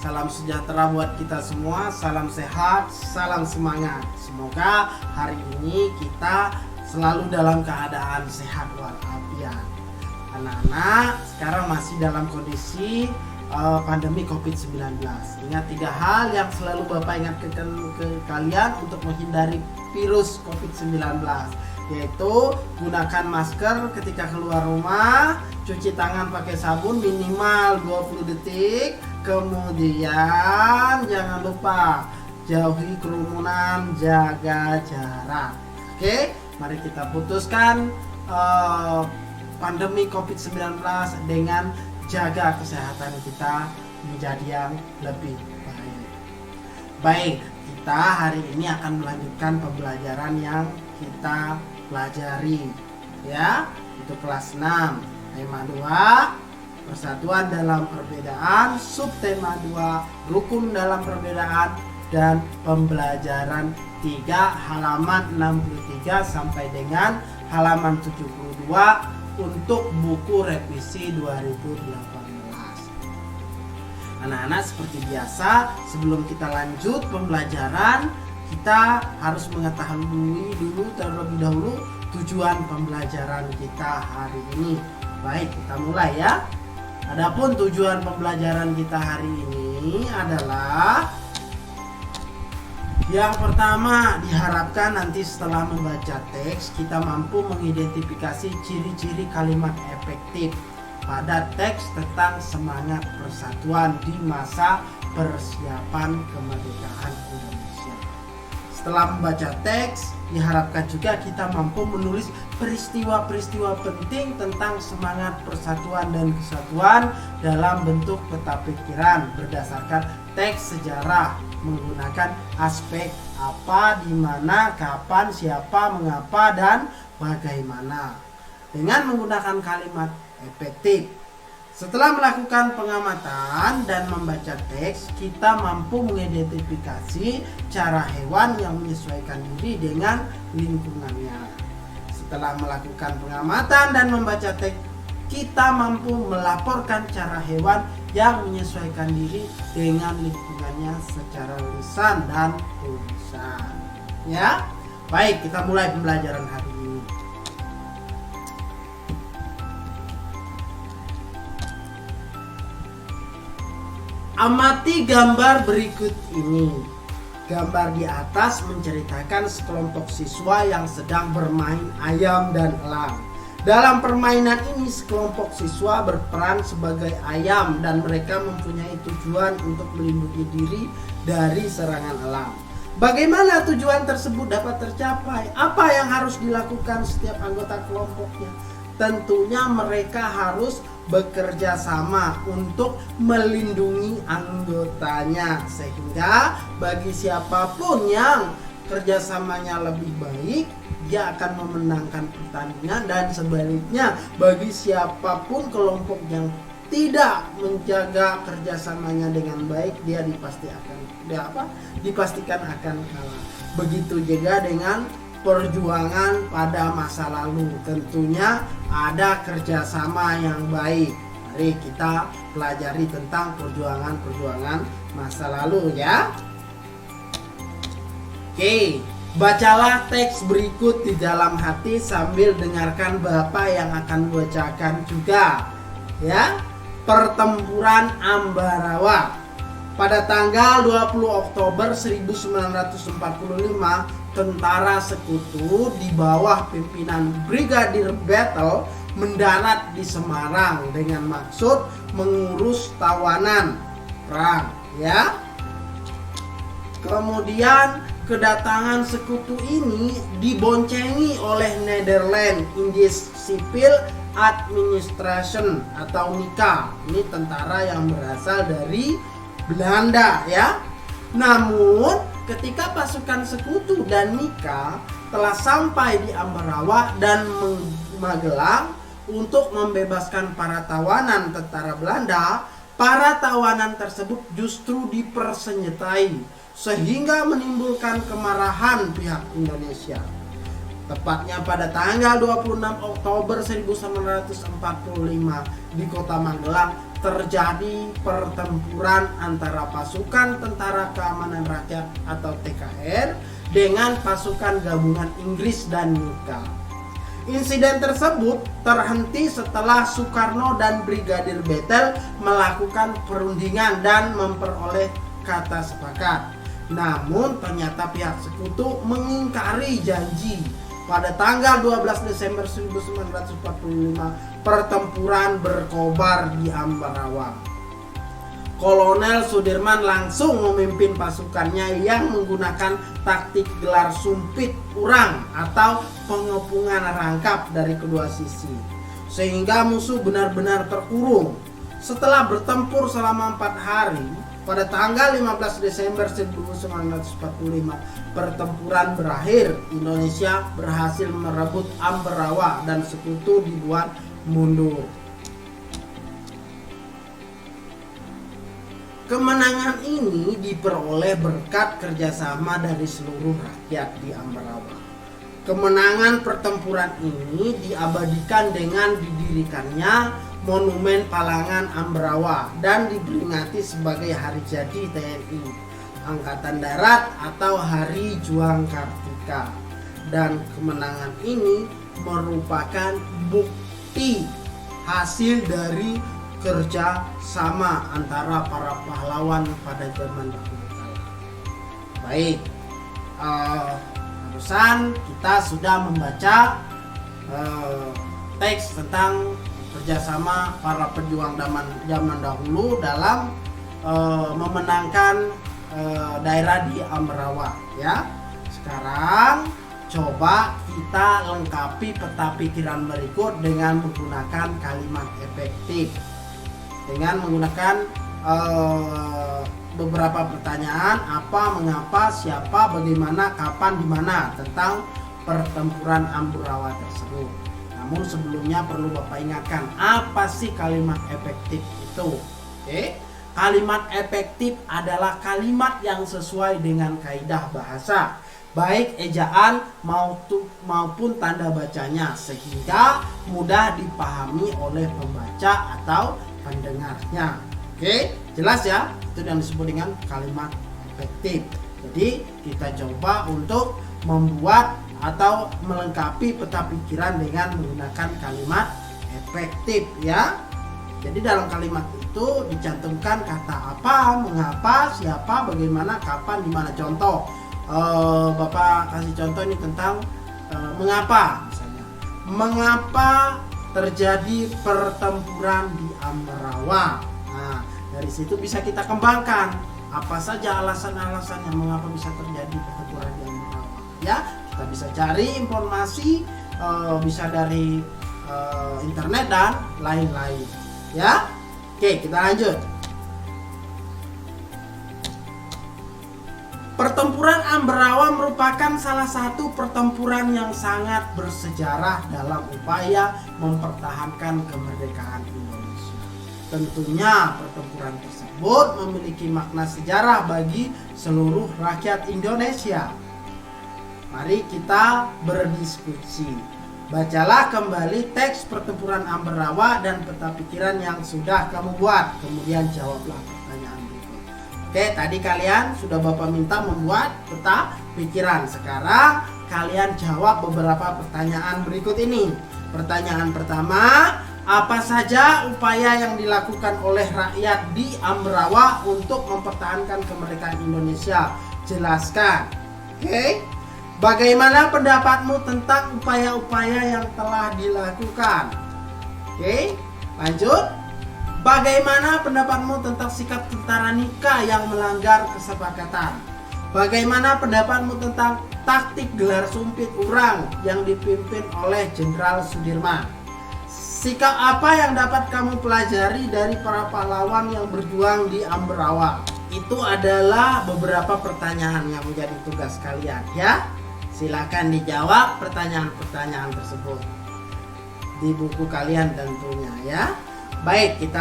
Salam sejahtera buat kita semua, salam sehat, salam semangat. Semoga hari ini kita selalu dalam keadaan sehat walafiat. Anak-anak sekarang masih dalam kondisi pandemi COVID-19. Ingat 3 hal yang selalu Bapak ingatkan ke kalian untuk menghindari virus COVID-19, yaitu gunakan masker ketika keluar rumah, cuci tangan pakai sabun minimal 20 detik, kemudian jangan lupa jauhi kerumunan, jaga jarak. Oke, mari kita putuskan pandemi COVID-19 dengan jaga kesehatan kita menjadi yang lebih baik. Baik, kita hari ini akan melanjutkan pembelajaran yang kita pelajari, ya, itu kelas 6, tema 2, persatuan dalam perbedaan, subtema 2, rukun dalam perbedaan, dan pembelajaran 3 halaman 63 sampai dengan halaman 72 untuk buku revisi 2018. Anak-anak, seperti biasa, sebelum kita lanjut pembelajaran, kita harus mengetahui dulu terlebih dahulu tujuan pembelajaran kita hari ini. Baik, kita mulai ya. Adapun tujuan pembelajaran kita hari ini adalah yang pertama, diharapkan nanti setelah membaca teks kita mampu mengidentifikasi ciri-ciri kalimat efektif pada teks tentang semangat persatuan di masa persiapan kemerdekaan Indonesia. Setelah membaca teks, diharapkan juga kita mampu menulis peristiwa-peristiwa penting tentang semangat persatuan dan kesatuan dalam bentuk peta pikiran berdasarkan teks sejarah menggunakan aspek apa, di mana, kapan, siapa, mengapa, dan bagaimana dengan menggunakan kalimat efektif. Setelah melakukan pengamatan dan membaca teks, kita mampu mengidentifikasi cara hewan yang menyesuaikan diri dengan lingkungannya. Setelah melakukan pengamatan dan membaca teks, kita mampu melaporkan cara hewan yang menyesuaikan diri dengan lingkungannya secara lisan dan tulisan. Ya, baik, kita mulai pembelajaran hari ini. Amati gambar berikut ini. Gambar di atas menceritakan sekelompok siswa yang sedang bermain ayam dan elang. Dalam permainan ini, sekelompok siswa berperan sebagai ayam dan mereka mempunyai tujuan untuk melindungi diri dari serangan elang. Bagaimana tujuan tersebut dapat tercapai? Apa yang harus dilakukan setiap anggota kelompoknya? Tentunya mereka harus bekerja sama untuk melindungi anggotanya, sehingga bagi siapapun yang kerjasamanya lebih baik, dia akan memenangkan pertandingan, dan sebaliknya bagi siapapun kelompok yang tidak menjaga kerjasamanya dengan baik, dia dipastikan akan kalah. Begitu juga dengan perjuangan pada masa lalu, tentunya ada kerjasama yang baik. Mari kita pelajari tentang perjuangan masa lalu ya. Oke, bacalah teks berikut di dalam hati sambil dengarkan Bapak yang akan bacakan juga ya. Pertempuran Ambarawa. Pada tanggal 20 Oktober 1945, tentara sekutu di bawah pimpinan Brigadir Battle mendarat di Semarang dengan maksud mengurus tawanan perang ya. Kemudian kedatangan sekutu ini diboncengi oleh Netherlands Indies Civil Administration atau NICA. Ini tentara yang berasal dari Belanda ya. Namun ketika pasukan sekutu dan NICA telah sampai di Ambarawa dan Magelang untuk membebaskan para tawanan tentara Belanda, para tawanan tersebut justru dipersenjatai sehingga menimbulkan kemarahan pihak Indonesia. Tepatnya pada tanggal 26 Oktober 1945 di kota Magelang terjadi pertempuran antara pasukan Tentara Keamanan Rakyat atau TKR dengan pasukan gabungan Inggris dan UK. Insiden tersebut terhenti setelah Soekarno dan Brigadir Bethel melakukan perundingan dan memperoleh kata sepakat. Namun ternyata pihak sekutu mengingkari janji. Pada tanggal 12 Desember 1945 pertempuran berkobar di Ambarawa. Kolonel Sudirman langsung memimpin pasukannya yang menggunakan taktik gelar sumpit urang atau pengepungan rangkap dari kedua sisi, sehingga musuh benar-benar terkurung. Setelah bertempur selama 4 hari, pada tanggal 15 Desember 1945 pertempuran berakhir. Indonesia berhasil merebut Ambarawa dan sekutu dibuat mundur. Kemenangan ini diperoleh berkat kerjasama dari seluruh rakyat di Ambarawa. Kemenangan pertempuran ini diabadikan dengan didirikannya Monumen Palangan Ambarawa dan diperingati sebagai Hari Jadi TNI Angkatan Darat atau Hari Juang Kartika. Dan kemenangan ini merupakan bukti hasil dari kerja sama antara para pahlawan pada zaman dahulu kala. Baik, barusan kita sudah membaca teks tentang kerjasama para pejuang zaman dahulu dalam memenangkan daerah di Ambarawa. Ya, sekarang coba kita lengkapi peta pikiran berikut dengan menggunakan kalimat efektif. Dengan menggunakan beberapa pertanyaan: apa, mengapa, siapa, bagaimana, kapan, di mana tentang pertempuran Ambarawa tersebut. Namun sebelumnya perlu Bapak ingatkan, apa sih kalimat efektif itu? Oke. Kalimat efektif adalah kalimat yang sesuai dengan kaidah bahasa, baik ejaan maupun tanda bacanya, sehingga mudah dipahami oleh pembaca atau pendengarnya. Oke, jelas ya? Itu yang disebut dengan kalimat efektif. Jadi kita coba untuk membuat atau melengkapi peta pikiran dengan menggunakan kalimat efektif ya. Jadi dalam kalimat itu dicantumkan kata apa, mengapa, siapa, bagaimana, kapan, di mana. Contoh, Bapak kasih contoh ini tentang mengapa misalnya. Mengapa terjadi pertempuran di Ambarawa? Nah, dari situ bisa kita kembangkan apa saja alasan-alasannya mengapa bisa terjadi pertempuran di Ambarawa. Ya, kita bisa cari informasi bisa dari internet dan lain-lain. Ya, oke, kita lanjut. Pertempuran Ambarawa merupakan salah satu pertempuran yang sangat bersejarah dalam upaya mempertahankan kemerdekaan Indonesia. Tentunya pertempuran tersebut memiliki makna sejarah bagi seluruh rakyat Indonesia. Mari kita berdiskusi. Bacalah kembali teks pertempuran Ambarawa dan peta pikiran yang sudah kamu buat. Kemudian jawablah pertanyaan berikut. Oke, tadi kalian sudah Bapak minta membuat peta pikiran. Sekarang kalian jawab beberapa pertanyaan berikut ini. Pertanyaan pertama, apa saja upaya yang dilakukan oleh rakyat di Ambarawa untuk mempertahankan kemerdekaan Indonesia? Jelaskan. Oke. Bagaimana pendapatmu tentang upaya-upaya yang telah dilakukan? Oke, lanjut. Bagaimana pendapatmu tentang sikap tentara Nika yang melanggar kesepakatan? Bagaimana pendapatmu tentang taktik gelar sumpit urang yang dipimpin oleh Jenderal Sudirman? Sikap apa yang dapat kamu pelajari dari para pahlawan yang berjuang di Ambarawa? Itu adalah beberapa pertanyaan yang menjadi tugas kalian ya. Silakan dijawab pertanyaan-pertanyaan tersebut di buku kalian tentunya ya. Baik, kita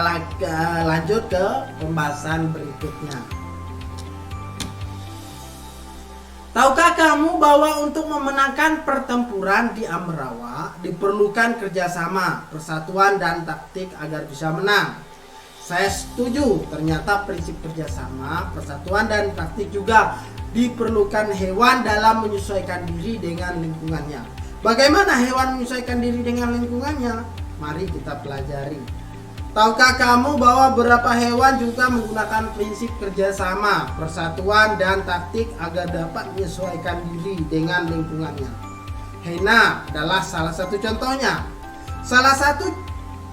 lanjut ke pembahasan berikutnya. Tahukah kamu bahwa untuk memenangkan pertempuran di Ambarawa diperlukan kerjasama, persatuan, dan taktik agar bisa menang? Saya setuju, ternyata prinsip kerjasama, persatuan, dan praktik juga diperlukan hewan dalam menyesuaikan diri dengan lingkungannya. Bagaimana hewan menyesuaikan diri dengan lingkungannya? Mari kita pelajari. Tahukah kamu bahwa beberapa hewan juga menggunakan prinsip kerjasama, persatuan, dan taktik agar dapat menyesuaikan diri dengan lingkungannya? Hiena adalah salah satu contohnya. Salah satu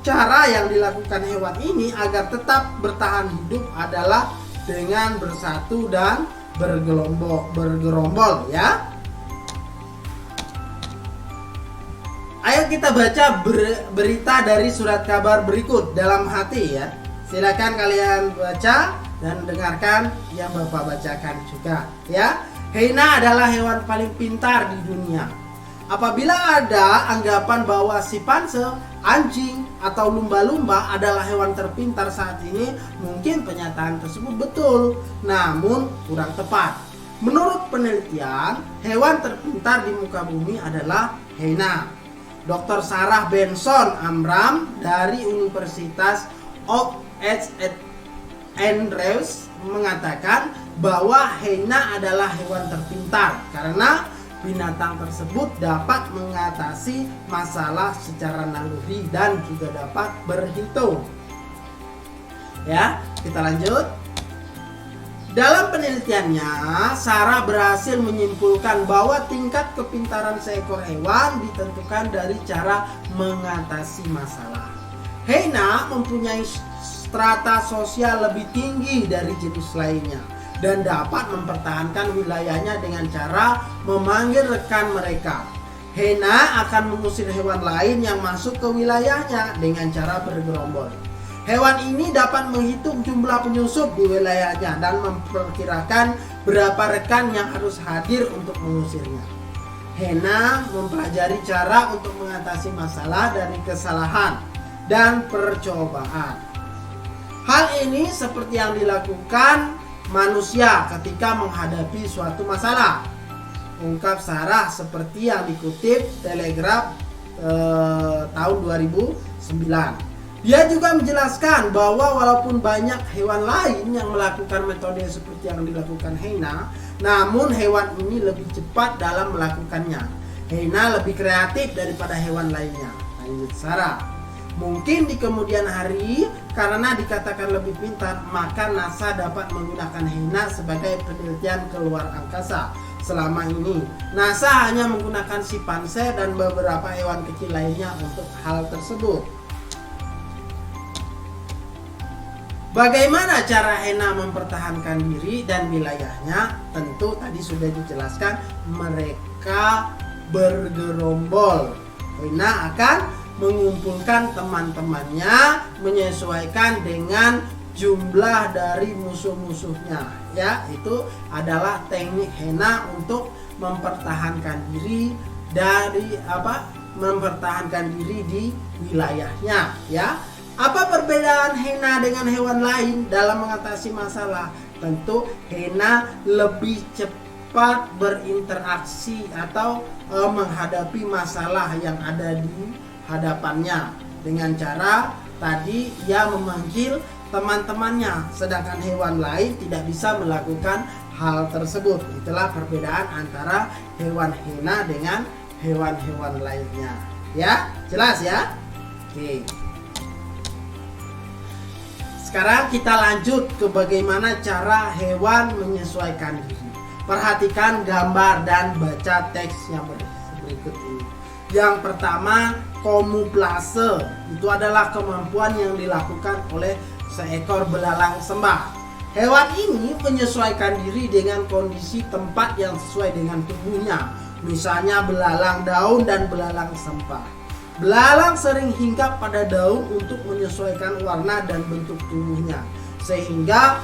cara yang dilakukan hewan ini agar tetap bertahan hidup adalah dengan bersatu dan bergerombol ya. Ayo kita baca berita dari surat kabar berikut dalam hati ya. Silakan kalian baca dan dengarkan yang Bapak bacakan juga ya. Hiena adalah hewan paling pintar di dunia. Apabila ada anggapan bahwa simpanse, anjing, atau lumba-lumba adalah hewan terpintar saat ini, mungkin pernyataan tersebut betul, namun kurang tepat. Menurut penelitian, hewan terpintar di muka bumi adalah hiena. Dr. Sarah Benson Amram dari Universitas Oak Edge Andrews mengatakan bahwa hiena adalah hewan terpintar karena binatang tersebut dapat mengatasi masalah secara naluri dan juga dapat berhitung. Ya, kita lanjut. Dalam penelitiannya, Sarah berhasil menyimpulkan bahwa tingkat kepintaran seekor hewan ditentukan dari cara mengatasi masalah. Hiena mempunyai strata sosial lebih tinggi dari jenis lainnya dan dapat mempertahankan wilayahnya dengan cara memanggil rekan mereka. Hiena akan mengusir hewan lain yang masuk ke wilayahnya dengan cara bergerombol. Hewan ini dapat menghitung jumlah penyusup di wilayahnya dan memperkirakan berapa rekan yang harus hadir untuk mengusirnya. Hiena mempelajari cara untuk mengatasi masalah dari kesalahan dan percobaan. Hal ini seperti yang dilakukan manusia ketika menghadapi suatu masalah, ungkap Sarah seperti yang dikutip Telegraph tahun 2009. Dia juga menjelaskan bahwa walaupun banyak hewan lain yang melakukan metode seperti yang dilakukan hiena, namun hewan ini lebih cepat dalam melakukannya. Hiena lebih kreatif daripada hewan lainnya, lanjut Sarah. Mungkin di kemudian hari, karena dikatakan lebih pintar, maka NASA dapat menggunakan hiena sebagai penelitian keluar angkasa. Selama ini, NASA hanya menggunakan simpanse dan beberapa hewan kecil lainnya untuk hal tersebut. Bagaimana cara hiena mempertahankan diri dan wilayahnya? Tentu tadi sudah dijelaskan, mereka bergerombol. Hiena akan mengumpulkan teman-temannya menyesuaikan dengan jumlah dari musuh-musuhnya ya. Itu adalah teknik hiena untuk mempertahankan diri mempertahankan diri di wilayahnya ya. Apa perbedaan hiena dengan hewan lain dalam mengatasi masalah? Tentu hiena lebih cepat berinteraksi atau menghadapi masalah yang ada di hadapannya dengan cara tadi ia memanggil teman-temannya, sedangkan hewan lain tidak bisa melakukan hal tersebut. Itulah perbedaan antara hewan hiena dengan hewan-hewan lainnya ya. Jelas ya? Oke. Sekarang kita lanjut ke bagaimana cara hewan menyesuaikan diri. Perhatikan gambar dan baca teks yang berikut ini. Yang pertama, kamuflase. Itu adalah kemampuan yang dilakukan oleh seekor belalang sembah. Hewan ini menyesuaikan diri dengan kondisi tempat yang sesuai dengan tubuhnya. Misalnya belalang daun dan belalang sembah. Belalang sering hinggap pada daun untuk menyesuaikan warna dan bentuk tubuhnya, sehingga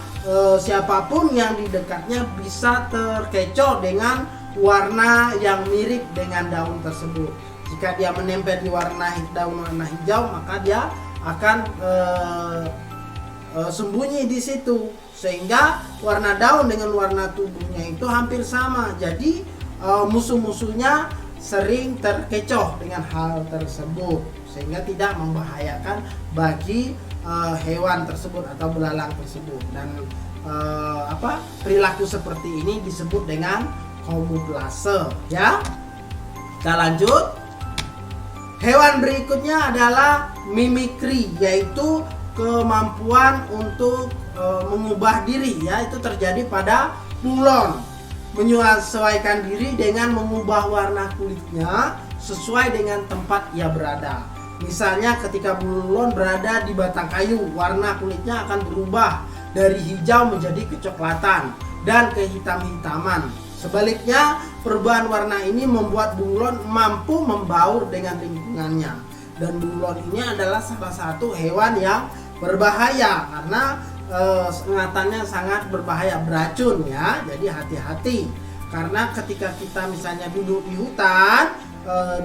siapapun yang di dekatnya bisa terkecoh dengan warna yang mirip dengan daun tersebut. Jika dia menempel di daun warna hijau, maka dia akan sembunyi di situ, sehingga warna daun dengan warna tubuhnya itu hampir sama. Jadi musuh-musuhnya sering terkecoh dengan hal tersebut, sehingga tidak membahayakan bagi hewan tersebut atau belalang tersebut. Dan perilaku seperti ini disebut dengan kamuflase, ya. Kita lanjut. Hewan berikutnya adalah mimikri, yaitu kemampuan untuk mengubah diri, ya. Itu terjadi pada bunglon, menyesuaikan diri dengan mengubah warna kulitnya sesuai dengan tempat ia berada. Misalnya ketika bunglon berada di batang kayu, warna kulitnya akan berubah dari hijau menjadi kecoklatan dan kehitam-hitaman. Sebaliknya, perubahan warna ini membuat bunglon mampu membaur dengan lingkungannya. Dan bunglon ini adalah salah satu hewan yang berbahaya karena sengatannya sangat berbahaya, beracun, ya. Jadi hati-hati, karena ketika kita misalnya duduk di hutan,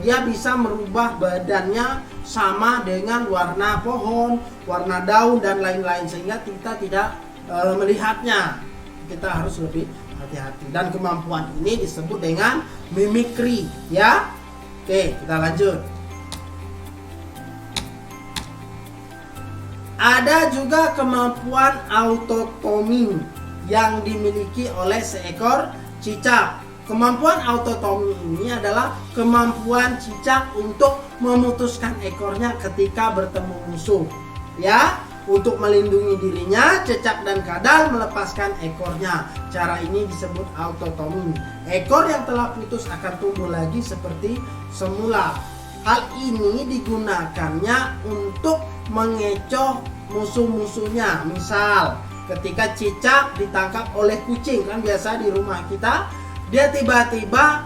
dia bisa merubah badannya sama dengan warna pohon, warna daun dan lain-lain, sehingga kita tidak melihatnya. Kita harus lebih hati-hati, dan kemampuan ini disebut dengan mimikri, ya. Oke, kita lanjut. Ada juga kemampuan autotomi yang dimiliki oleh seekor cicak. Kemampuan autotomi ini adalah kemampuan cicak untuk memutuskan ekornya ketika bertemu musuh, ya. Untuk melindungi dirinya, cicak dan kadal melepaskan ekornya. Cara ini disebut autotomi. Ekor yang telah putus akan tumbuh lagi seperti semula. Hal ini digunakannya untuk mengecoh musuh-musuhnya. Misal ketika cicak ditangkap oleh kucing, kan biasa di rumah kita, dia tiba-tiba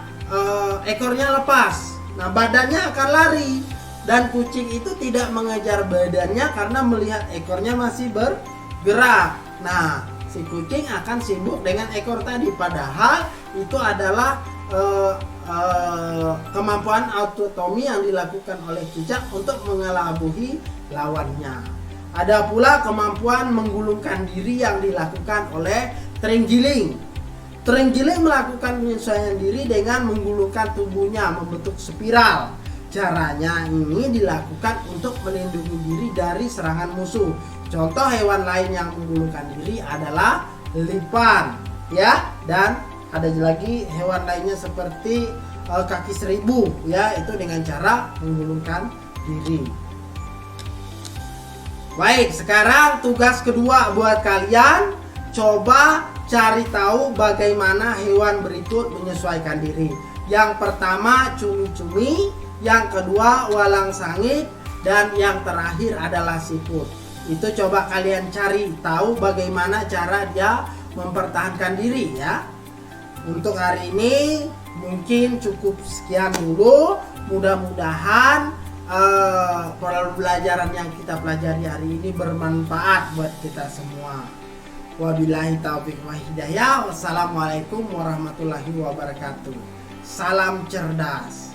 ekornya lepas. Nah, badannya akan lari, dan kucing itu tidak mengejar badannya karena melihat ekornya masih bergerak. Nah, si kucing akan sibuk dengan ekor tadi, padahal itu adalah kemampuan autotomi yang dilakukan oleh cicak untuk mengelabui lawannya. Ada pula kemampuan menggulungkan diri yang dilakukan oleh terenggiling. Terenggiling melakukan penyesuaian diri dengan menggulungkan tubuhnya membentuk spiral. Caranya ini dilakukan untuk melindungi diri dari serangan musuh. Contoh hewan lain yang menggulungkan diri adalah lipan, ya. Dan ada lagi hewan lainnya seperti kaki seribu, ya, itu dengan cara menggulungkan diri. Baik, sekarang tugas kedua buat kalian, coba cari tahu bagaimana hewan berikut menyesuaikan diri. Yang pertama cumi-cumi, yang kedua walang sangit, dan yang terakhir adalah siput. Itu coba kalian cari tahu bagaimana cara dia mempertahankan diri, ya. Untuk hari ini mungkin cukup sekian dulu. Mudah-mudahan pelajaran yang kita pelajari hari ini bermanfaat buat kita semua. Wabillahi taufiq wa hidayah. Wassalamualaikum warahmatullahi wabarakatuh. Salam cerdas.